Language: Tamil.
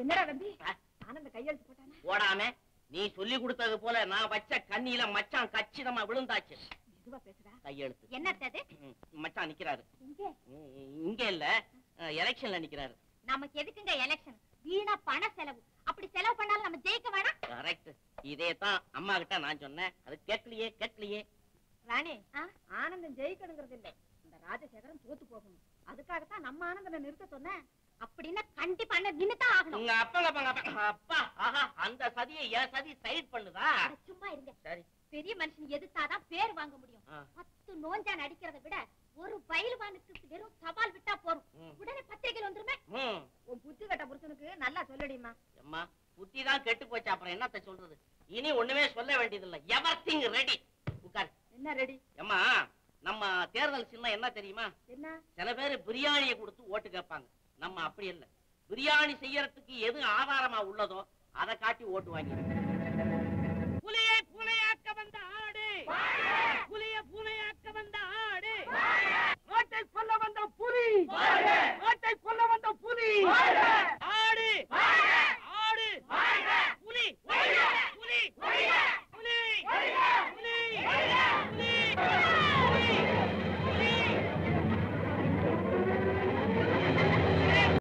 என்னடா தம்பி ஆனந்த கையெழுத்து போட்டானா? போடாம நீ சொல்லி கொடுத்தது போல நான் வச்ச கண்ணியில மச்சான் கச்சிதமா விழுந்தாச்சு. மெதுவா பேசுடா. கையெழுத்து. என்னது? மச்சான் நிக்கிறாரு. இங்க இல்ல, எலெக்ஷன்ல நிக்கிறாரு. நமக்கு எதுக்குங்க எலெக்ஷன்? வீணா பண செலவு. அப்படி செலவு பண்ணாலும் நம்ம ஜெயிக்க வேணாம். கரெக்ட். இதேதான் அம்மா கிட்ட நான் சொன்னேன். அது கேட்கலையே. ராணி, ஆனந்தம் ஜெயிக்கணுங்கிறது இல்ல, இந்த ராஜசேகரன் தோத்து போகணும். அதுக்காகத்தான் நம்ம ஆனந்தனை நிறுத்த சொன்னேன். அப்படின்னா கண்டிப்பா நின்னுதான் ஆகணும். உங்க அப்பா ஆஹா, அந்த சதியை என் சதி சைட் பண்ணுதா? சும்மா இருங்க. சரி, பெரிய மனுஷன் எதுத்தாதான் பேர் வாங்க முடியும். 10 நோஞ்சான் அடிக்கிறத விட ஒரு பயில்வானுக்கு வெறும் சவால் விட்டா போறோம், உடனே பத்திரிகையில் வந்துருமே. உன் புத்தி கட்ட புருஷனுக்கு நல்லா சொல்லடிமா. அம்மா புத்தி தான் கெட்டு போச்சு, அப்புறம் என்னத்த சொல்றது? இனி ஒண்ணுமே சொல்ல வேண்டியதில்லை. Everything ready. உட்கார். என்ன ரெடி? அம்மா நம்ம தேர்தல் சின்னம் என்ன தெரியுமா? என்ன? சில பேர் பிரியாணியை கொடுத்து ஓட்டு கேட்பாங்க. நம்ம அப்படி இல்ல, பிரியாணி செய்யறதுக்கு எது ஆதாரமா உள்ளதோ அதை காட்டி ஓட்டு வாங்கி. புலியை பூனையாக்க வந்த